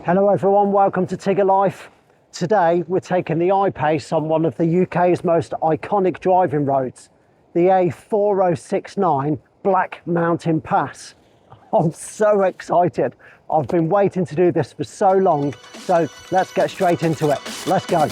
Hello everyone, welcome to Tigger Life. Today we're taking the I PACE on one of the UK's most iconic driving roads, the A4069 Black Mountain Pass. I'm so excited. I've been waiting to do this for so long, so let's get straight into it. Let's go.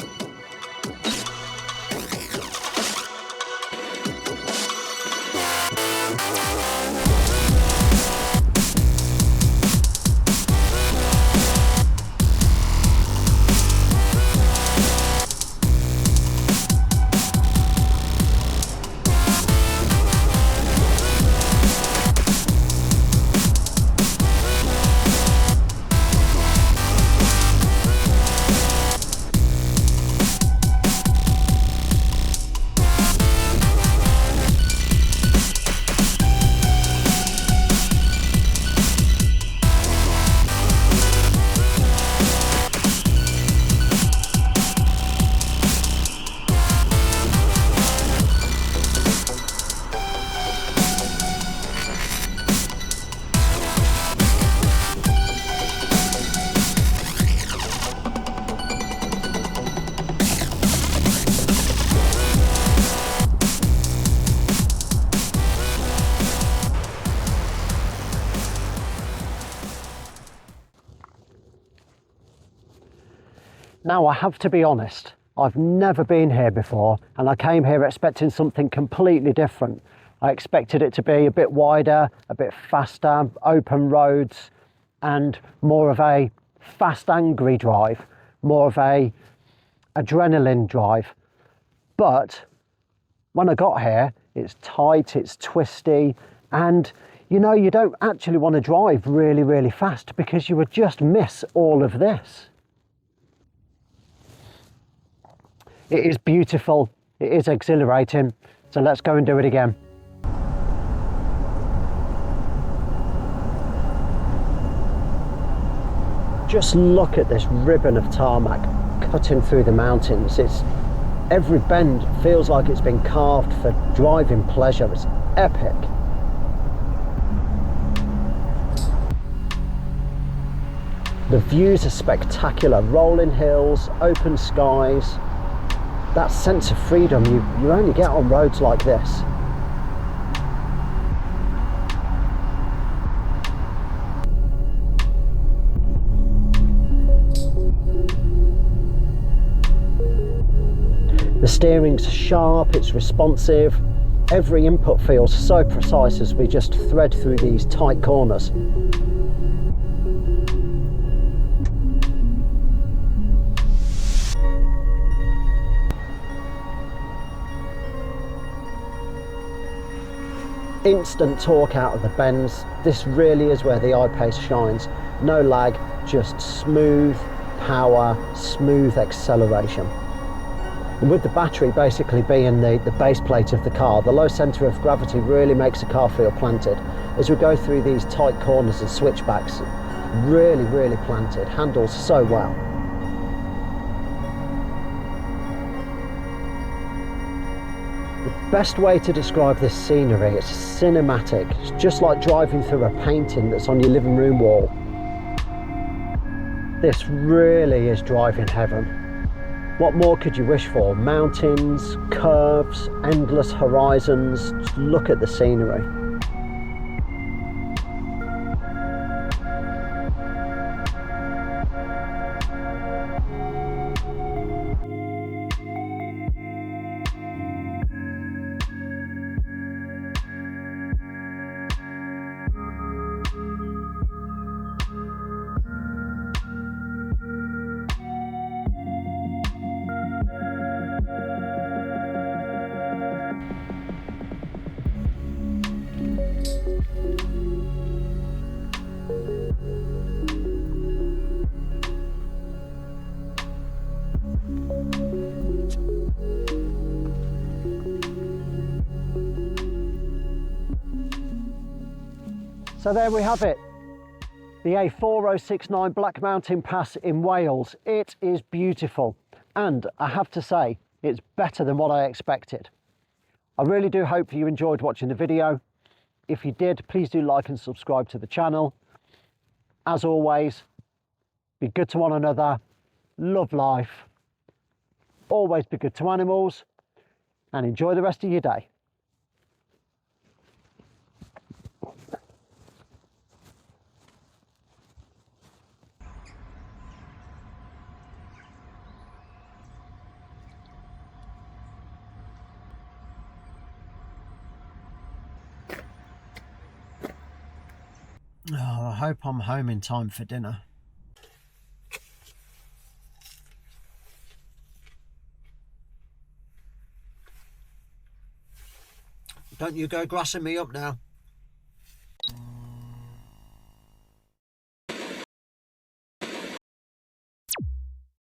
Now I have to be honest, I've never been here before and I came here expecting something completely different. I expected it to be a bit wider, a bit faster, open roads and more of a fast angry drive, more of a adrenaline drive. But when I got here, it's tight, it's twisty, and you know, you don't actually want to drive really fast because you would just miss all of this. It is beautiful, it is exhilarating, so let's go and do it again. Just look at this ribbon of tarmac cutting through the mountains. Every bend feels like it's been carved for driving pleasure. It's epic. The views are spectacular, rolling hills, open skies. That sense of freedom you only get on roads like this. The steering's sharp, it's responsive. Every input feels so precise as we just thread through these tight corners. Instant torque out of the bends. This really is where the I PACE shines. No lag, just smooth power, smooth acceleration. And with the battery basically being the base plate of the car, the low centre of gravity really makes the car feel planted. As we go through these tight corners and switchbacks, really planted, handles so well. The best way to describe this scenery, it's cinematic. It's just like driving through a painting that's on your living room wall. This really is driving heaven. What more could you wish for? Mountains, curves, endless horizons. Just look at the scenery. So there we have it, the A4069 Black Mountain Pass in Wales. It is beautiful, and I have to say, it's better than what I expected. I really do hope you enjoyed watching the video. If you did, please do like and subscribe to the channel. As always, be good to one another, love life, always be good to animals, and enjoy the rest of your day. Oh, I hope I'm home in time for dinner. Don't you go grassing me up now.